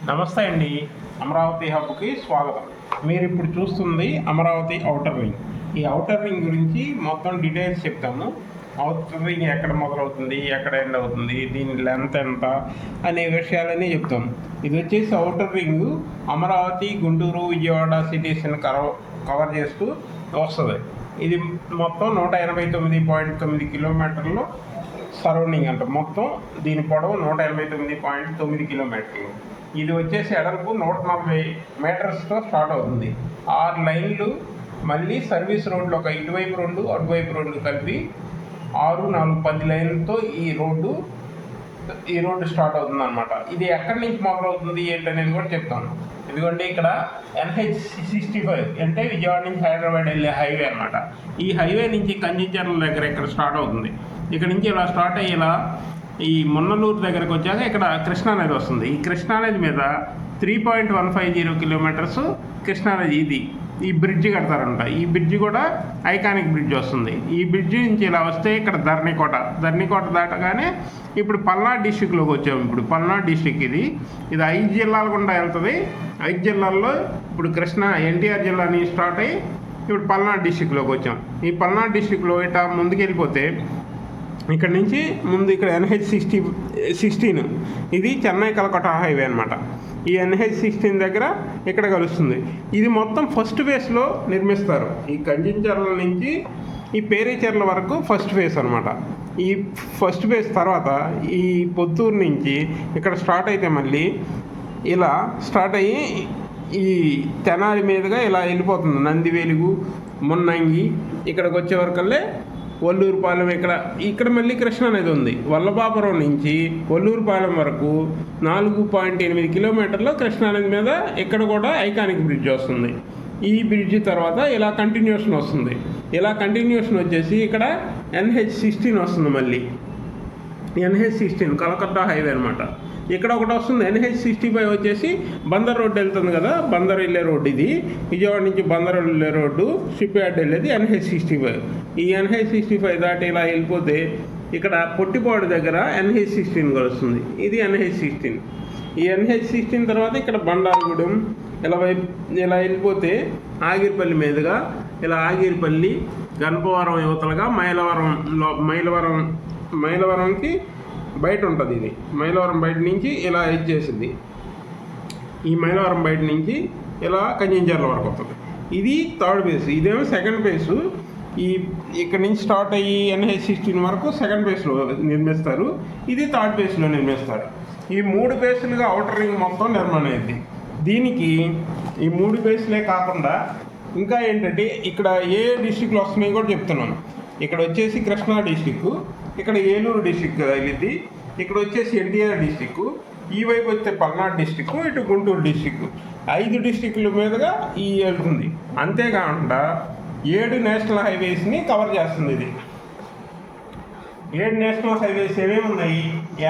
నమస్తే అండి. అమరావతి హబ్కి స్వాగతం. మీరు ఇప్పుడు చూస్తుంది అమరావతి ఔటర్ రింగ్. ఈ ఔటర్ రింగ్ గురించి మొత్తం డీటెయిల్స్ చెప్తాము. ఔటర్ రింగ్ ఎక్కడ మొదలవుతుంది, ఎక్కడ ఎండ్ అవుతుంది, దీని లెంత్ ఎంత అనే విషయాలన్నీ చెప్తాము. ఇది వచ్చేసి ఔటర్ రింగ్ అమరావతి, గుంటూరు, విజయవాడ సిటీస్ని కవర్ చేస్తూ వస్తుంది. ఇది మొత్తం 189.9 కిలోమీటర్లు సరౌండింగ్ అంట. మొత్తం దీని పొడవు 189.9 కిలోమీటర్లు. ఇది వచ్చేసి ఎడల్పు 140 మీటర్స్తో స్టార్ట్ అవుతుంది. 6 లైన్లు, మళ్ళీ సర్వీస్ రోడ్లు ఒక ఇటువైపు 2 అటువైపు 2 కలిపి 6, 4, 10 లైన్లతో ఈ రోడ్డు స్టార్ట్ అవుతుంది అనమాట. ఇది ఎక్కడి నుంచి మొదలవుతుంది ఏంటనేది కూడా చెప్తాను. ఇదిగోండి, ఇక్కడ NH65 అంటే విజయవాడ నుంచి హైదరాబాద్ వెళ్ళే హైవే అనమాట. ఈ హైవే నుంచి కంచిచర్ల దగ్గర ఇక్కడ స్టార్ట్ అవుతుంది. ఇక్కడ నుంచి ఇలా స్టార్ట్ అయ్యేలా ఈ మున్నలూరు దగ్గరకు వచ్చాక ఇక్కడ కృష్ణానది వస్తుంది. ఈ కృష్ణానది మీద 3.150 కిలోమీటర్స్ కృష్ణానది. ఈ బ్రిడ్జి కడతారంట. ఈ బ్రిడ్జి కూడా ఐకానిక్ బ్రిడ్జ్ వస్తుంది. ఈ బ్రిడ్జి నుంచి ఇలా వస్తే ఇక్కడ ధరణికోట దాటగానే ఇప్పుడు పల్నాడు డిస్టిక్లోకి వచ్చాము. ఇప్పుడు పల్నాడు డిస్టిక్ ఇది 5 జిల్లాల గుండా వెళ్తుంది. 5 జిల్లాల్లో ఇప్పుడు ఎన్టీఆర్ జిల్లా నుంచి స్టార్ట్ అయ్యి ఇప్పుడు పల్నాడు డిస్టిక్లోకి వచ్చాం. ఈ పల్నాడు డిస్టిక్లో ఇట్లా ముందుకు వెళ్ళిపోతే ఇక్కడ నుంచి ముందు ఇక్కడ NH16 ఇది చెన్నై కలకత్తా హైవే అనమాట. ఈ NH16 దగ్గర ఇక్కడ కలుస్తుంది. ఇది మొత్తం ఫస్ట్ ఫేజ్లో నిర్మిస్తారు. ఈ కంచిచర్ల నుంచి ఈ పేరేచర్ల వరకు ఫస్ట్ ఫేజ్ అనమాట. ఈ ఫస్ట్ ఫేజ్ తర్వాత ఈ పొత్తూరు నుంచి ఇక్కడ స్టార్ట్ అయితే మళ్ళీ ఇలా స్టార్ట్ అయ్యి ఈ తెనాలి మీదుగా ఇలా వెళ్ళిపోతుంది. నందివేలుగు, మున్నంగి ఇక్కడికి వచ్చే వరకల్లే వల్లూరుపాలెం. ఇక్కడ మళ్ళీ కృష్ణానది ఉంది. వల్లభాపురం నుంచి వల్లూరుపాలెం వరకు 4.8 కిలోమీటర్లు కృష్ణానది మీద ఇక్కడ కూడా ఐకానిక్ బ్రిడ్జ్ వస్తుంది. ఈ బ్రిడ్జ్ తర్వాత ఇలా కంటిన్యూషన్ వస్తుంది. ఇలా కంటిన్యూషన్ వచ్చేసి ఇక్కడ NH16 వస్తుంది. మళ్ళీ NH16 కలకత్తా హైవే అనమాట. ఇక్కడ ఒకటి వస్తుంది. NH65 వచ్చేసి బందర్ రోడ్డు వెళ్తుంది కదా, బందర్ వెళ్ళే రోడ్డు ఇది. విజయవాడ నుంచి బందర్ వెళ్ళే రోడ్డు, షిప్ యార్డ్ వెళ్ళేది NH65. ఈ NH65 దాటి ఇలా వెళ్ళిపోతే ఇక్కడ పొట్టిపాడు దగ్గర NH16 కలుస్తుంది. ఇది NH16. ఈ NH16 తర్వాత ఇక్కడ బండారగూడెం ఇలా వెళ్ళిపోతే మీదుగా ఇలా ఆగిరిపల్లి, గణపవరం యువతలుగా మైలవరంకి బయట ఉంటుంది. ఇది మైలవరం బయట నుంచి ఇలా చేసింది. ఈ మైలవరం బయట నుంచి ఇలా కంచిచర్ల వరకు వస్తుంది. ఇది థర్డ్ ఫేజ్. ఇదేమో సెకండ్ ఫేజ్. ఇక్కడ నుంచి స్టార్ట్ అయ్యి NH16 వరకు సెకండ్ ఫేజ్లో నిర్మిస్తారు. ఇది థర్డ్ ఫేజ్లో నిర్మిస్తారు. ఈ 3 ఫేజ్లుగా ఔటర్ రింగ్ మొత్తం నిర్మాణం అయింది. దీనికి ఈ 3 ఫేజ్లే కాకుండా ఇంకా ఏంటంటే ఇక్కడ ఏ డిస్టిక్లు వస్తున్నాయి కూడా చెప్తున్నాను. ఇక్కడ వచ్చేసి కృష్ణా డిస్టిక్, ఇక్కడ ఏలూరు డిస్టిక్ వెళ్ళింది, ఇక్కడ వచ్చేసి ఎన్టీఆర్ డిస్టిక్, ఈ వైపు వస్తే పల్నాడు డిస్టిక్, ఇటు గుంటూరు డిస్టిక్. 5 డిస్టిక్ల మీదుగా వెళ్తుంది. అంతేకాకుండా 7 నేషనల్ హైవేస్ని కవర్ చేస్తుంది. ఇది 7 నేషనల్ హైవేస్ ఏమేమి ఉన్నాయి,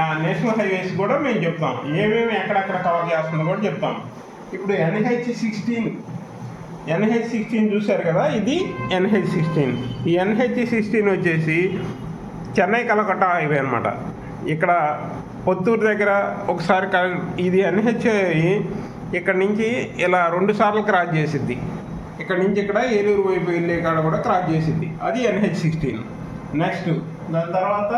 ఆ నేషనల్ హైవేస్ కూడా మేము చెప్తాం. ఏమేమి ఎక్కడెక్కడ కవర్ చేస్తుందో కూడా చెప్తాం. ఇప్పుడు NH16 చూశారు కదా, ఇది NH16. ఈ NH16 వచ్చేసి చెన్నై కలకత్తా హైవే అనమాట. ఇక్కడ పొత్తూరు దగ్గర ఒకసారి ఇది NH ఇక్కడ నుంచి ఇలా 2 సార్లు క్రాస్ చేసిద్ది. ఇక్కడ నుంచి ఇక్కడ ఏలూరు వైపు వెళ్ళే కాడ కూడా క్రాస్ చేసిద్ది. అది NH16. నెక్స్ట్ దాని తర్వాత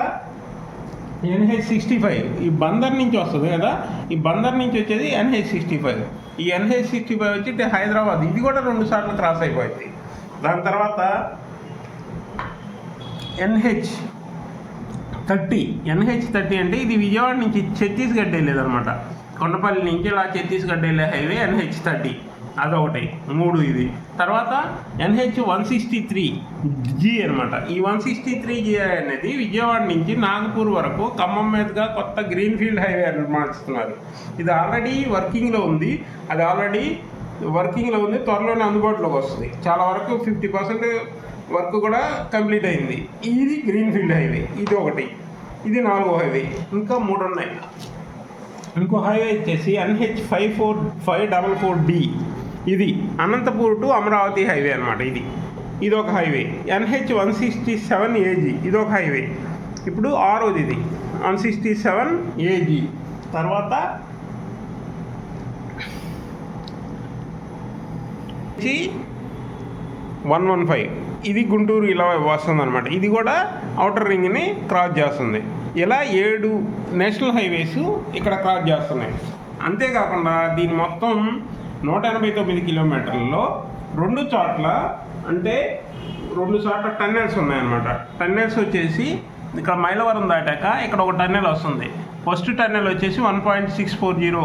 NH65 ఈ బందర్ నుంచి వస్తుంది కదా, ఈ బందర్ నుంచి వచ్చేది NH65. ఈ NH65 వచ్చి హైదరాబాద్, ఇది కూడా 2 సార్లు క్రాస్ అయిపోయింది. దాని తర్వాత NH30 అంటే ఇది విజయవాడ నుంచి ఛత్తీస్గఢ్ వెళ్ళేదన్నమాట. కొండపల్లి నుంచి ఇలా ఛత్తీస్గఢ్ వెళ్ళే హైవే NH30, అదొకటి 3. ఇది తర్వాత NH163G అనమాట. ఈ 163G అనేది విజయవాడ నుంచి నాగపూర్ వరకు ఖమ్మం మీదుగా కొత్త గ్రీన్ఫీల్డ్ హైవే నిర్మిస్తున్నారు. ఇది ఆల్రెడీ వర్కింగ్లో ఉంది. త్వరలోనే అందుబాటులోకి వస్తుంది. చాలా వరకు 50% వర్క్ కూడా కంప్లీట్ అయింది. ఇది గ్రీన్ఫీల్డ్ హైవే, ఇది ఒకటి. ఇది 4వ హైవే. ఇంకా 3 ఉన్నాయి. ఇంకో హైవే వచ్చేసి NH544D. ఇది అనంతపూర్ టు అమరావతి హైవే అనమాట. ఇది ఒక హైవే. NH167AG ఇదొక హైవే. ఇప్పుడు 6వది ఇది 167AG. తర్వాత 115 ఇది గుంటూరు ఇలా వస్తుంది అనమాట. ఇది కూడా ఔటర్ రింగ్ని క్రాస్ చేస్తుంది. ఇలా 7 నేషనల్ హైవేస్ ఇక్కడ క్రాస్ చేస్తున్నాయి. అంతేకాకుండా దీని మొత్తం 189 కిలోమీటర్లలో 2 చోట్ల టన్నెల్స్ ఉన్నాయన్నమాట. టన్నెల్స్ వచ్చేసి ఇక్కడ మైలవరం దాటాక ఇక్కడ ఒక టన్నెల్ వస్తుంది. ఫస్ట్ టన్నెల్ వచ్చేసి 1.640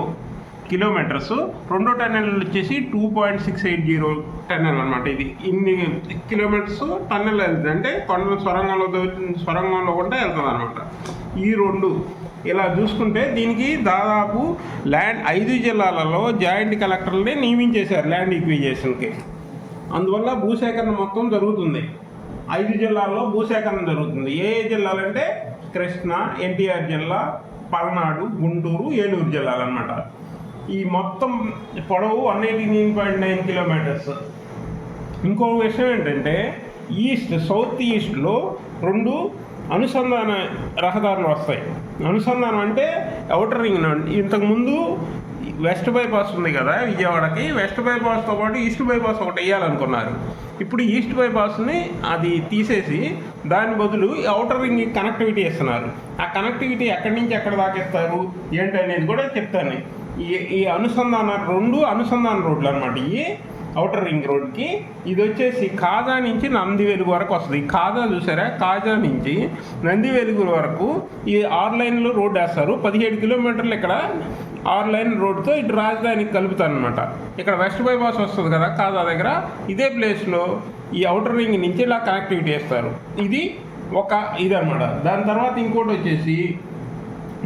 కిలోమీటర్స్, రెండో టన్నెల్ వచ్చేసి 2.680 టన్నెల్ అనమాట. ఇది ఇన్ని కిలోమీటర్స్ టన్నెల్ వెళ్తుంది, అంటే కొండ సొరంగంలో కూడా వెళ్తుంది అనమాట. ఈ రెండు ఇలా చూసుకుంటే దీనికి దాదాపు 5 జిల్లాలలో జాయింట్ కలెక్టర్ని నియమించేశారు ల్యాండ్ ఈక్విజేషన్కి. అందువల్ల భూసేకరణ మొత్తం జరుగుతుంది. 5 జిల్లాల్లో భూసేకరణ జరుగుతుంది. ఏ జిల్లాలంటే కృష్ణా, ఎన్టీఆర్ జిల్లా, పల్నాడు, గుంటూరు, ఏలూరు జిల్లాలు అనమాట. ఈ మొత్తం పొడవు 189.9 కిలోమీటర్స్. ఇంకో విషయం ఏంటంటే సౌత్ ఈస్ట్లో 2 అనుసంధాన రహదారులు వస్తాయి. అనుసంధానం అంటే ఔటర్ రింగ్. ఇంతకుముందు వెస్ట్ బైపాస్ ఉంది కదా విజయవాడకి, వెస్ట్ బైపాస్తో పాటు ఈస్ట్ బైపాస్ ఒకటి వేయాలనుకున్నారు. ఇప్పుడు ఈస్ట్ బైపాస్ని అది తీసేసి దాని బదులు ఔటర్ రింగ్ కనెక్టివిటీ ఇస్తున్నారు. ఆ కనెక్టివిటీ ఎక్కడి నుంచి ఎక్కడ దాకా ఇస్తారు ఏంటి అనేది కూడా చెప్తాను. ఈ అనుసంధాన 2 అనుసంధాన రోడ్లు అనమాట. ఈ ఔటర్ రింగ్ రోడ్కి ఇది వచ్చేసి కాజా నుంచి నందివెలుగు వరకు వస్తుంది. కాజా చూసారా, కాజా నుంచి నందివెలుగు వరకు ఈ 6 లైన్లు రోడ్డు వేస్తారు. 17 కిలోమీటర్లు ఇక్కడ 6 లైన్ రోడ్డుతో ఇటు రాజధానికి కలుపుతారనమాట. ఇక్కడ వెస్ట్ బైపాస్ వస్తుంది కదా కాజా దగ్గర, ఇదే ప్లేస్లో ఈ ఔటర్ రింగ్ నుంచి ఇలా కనెక్టివిటీ వేస్తారు. ఇది అనమాట. దాని తర్వాత ఇంకోటి వచ్చేసి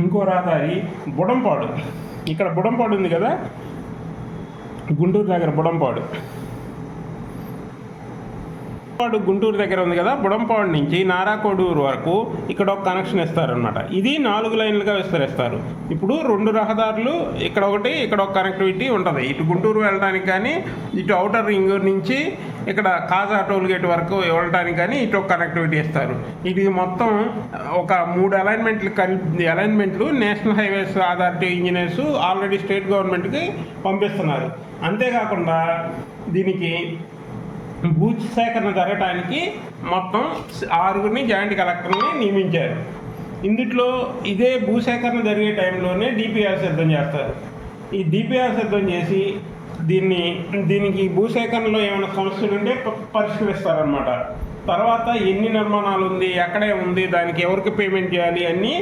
ఇంకో రహదారి బుడంపాడు. ఇక్కడ బుడంపాడు ఉంది కదా, గుంటూరు దగ్గర బుడంపాడు గుంటూరు దగ్గర ఉంది కదా, బుడంపాడు నుంచి నారాకోడూరు వరకు ఇక్కడ ఒక కనెక్షన్ ఇస్తారనమాట. ఇది 4 లైన్లుగా విస్తరిస్తారు. ఇప్పుడు 2 రహదారులు ఇక్కడ ఒకటి, ఇక్కడ ఒక కనెక్టివిటీ ఉంటుంది. ఇటు గుంటూరు వెళ్ళడానికి కానీ, ఇటు ఔటర్ రింగ్ నుంచి ఇక్కడ కాజా టోల్ గేట్ వరకు వెళ్ళడానికి కానీ ఇటు ఒక కనెక్టివిటీ ఇస్తారు. ఇది మొత్తం ఒక 3 అలైన్మెంట్లు national highways authority engineers already state గవర్నమెంట్కి పంపిస్తున్నారు. అంతేకాకుండా దీనికి భూసేకరణ జరగటానికి మొత్తం 6 జాయింట్ కలెక్టర్ని నియమించారు. ఇందులో ఇదే భూసేకరణ జరిగే టైంలోనే డిపిఆర్ సిద్ధం చేస్తారు. ఈ డిపిఆర్ సిద్ధం చేసి దీనికి భూసేకరణలో ఏమైనా సమస్యలు ఉంటే పరిష్కరిస్తారనమాట. తర్వాత ఎన్ని నిర్మాణాలు ఉంది, ఎక్కడే ఉంది, దానికి ఎవరికి పేమెంట్ చేయాలి అన్నీ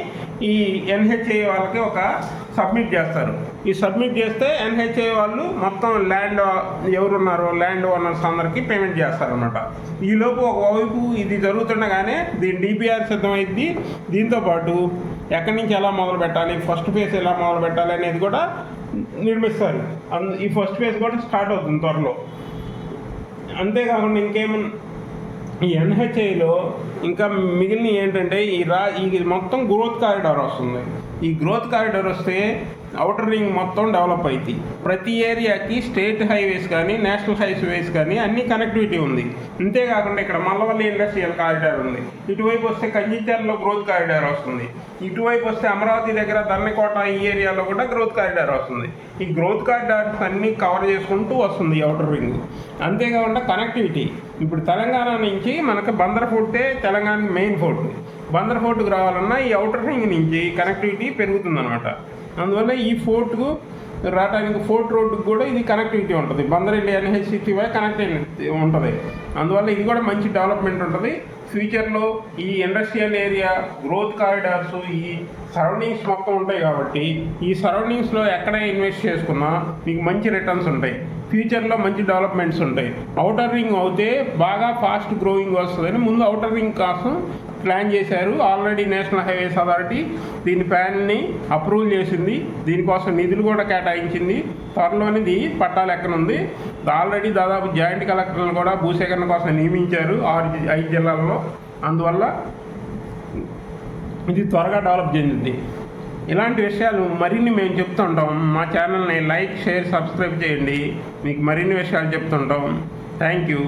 ఈ ఎన్హెచ్ఏ వాళ్ళకి ఒక సబ్మిట్ చేస్తారు. ఈ సబ్మిట్ చేస్తే ఎన్హెచ్ఏ వాళ్ళు మొత్తం ల్యాండ్ ఎవరున్నారో ల్యాండ్ ఓనర్స్ అందరికీ పేమెంట్ చేస్తారనమాట. ఈలోపు ఒకవైపు ఇది జరుగుతుండగానే దీని డిపిఆర్ సిద్ధమైంది. దీంతోపాటు ఎక్కడి నుంచి ఎలా మొదలు పెట్టాలి, ఫస్ట్ ఫేజ్ ఎలా మొదలు పెట్టాలి అనేది కూడా నిర్మిస్తారు. ఈ ఫస్ట్ ఫేజ్ కూడా స్టార్ట్ అవుతుంది త్వరలో. అంతేకాకుండా ఈ ఎన్హెచ్ఐలో ఇంకా మిగిలిన ఏంటంటే ఈ మొత్తం గ్రోత్ కారిడార్ వస్తుంది. ఈ గ్రోత్ కారిడార్ వస్తే ఔటర్ రింగ్ మొత్తం డెవలప్ అవుతుంది. ప్రతి ఏరియాకి స్టేట్ హైవేస్ కానీ నేషనల్ హైవేస్ కానీ అన్ని కనెక్టివిటీ ఉంది. అంతేకాకుండా ఇక్కడ మల్లవల్లి ఇండస్ట్రియల్ కారిడార్ ఉంది. ఇటువైపు వస్తే కంచిత్యాలలో గ్రోత్ కారిడార్ వస్తుంది. ఇటువైపు వస్తే అమరావతి దగ్గర దన్నకోట ఈ ఏరియాలో కూడా గ్రోత్ కారిడార్ వస్తుంది. ఈ గ్రోత్ కారిడార్స్ అన్నీ కవర్ చేసుకుంటూ వస్తుంది ఔటర్ రింగ్. అంతేకాకుండా కనెక్టివిటీ ఇప్పుడు తెలంగాణ నుంచి మనకు బందర్ ఫోర్టే తెలంగాణ మెయిన్ ఫోర్ట్. బందర్ ఫోర్ట్కి రావాలన్నా ఈ ఔటర్ రింగ్ నుంచి కనెక్టివిటీ పెరుగుతుందన్నమాట. అందువల్ల ఈ ఫోర్ట్కు రావడానికి ఫోర్ట్ రోడ్డుకు కూడా ఇది కనెక్టివిటీ ఉంటుంది. బందరెల్లి ఎన్హెచ్సిటీ కనెక్టివిటీ ఉంటుంది. అందువల్ల ఇది కూడా మంచి డెవలప్మెంట్ ఉంటుంది. ఫ్యూచర్లో ఈ ఇండస్ట్రియల్ ఏరియా గ్రోత్ కారిడార్స్ ఈ సరౌండింగ్స్ మొత్తం ఉంటాయి కాబట్టి ఈ సరౌండింగ్స్లో ఎక్కడ ఇన్వెస్ట్ చేసుకున్నా మీకు మంచి రిటర్న్స్ ఉంటాయి. ఫ్యూచర్లో మంచి డెవలప్మెంట్స్ ఉంటాయి. ఔటర్ రింగ్ అయితే బాగా ఫాస్ట్ గ్రోయింగ్ వస్తుందని ముందు ఔటర్ రింగ్ కోసం ప్లాన్ చేశారు. ఆల్రెడీ నేషనల్ హైవేస్ అథారిటీ దీని ప్లాన్ని అప్రూవల్ చేసింది. దీనికోసం నిధులు కూడా కేటాయించింది. త్వరలోని ఇది పట్టాలు ఎక్కనుంది. ఆల్రెడీ దాదాపు జాయింట్ కలెక్టర్లను కూడా భూసేకరణ కోసం నియమించారు 5 జిల్లాల్లో. అందువల్ల ఇది త్వరగా డెవలప్ చెందింది. ఇలాంటి విషయాలు మరిన్ని మేము చెప్తుంటాం. మా ఛానల్ని లైక్, షేర్, సబ్స్క్రైబ్ చేయండి. మీకు మరిన్ని విషయాలు చెప్తుంటాం. Thank you.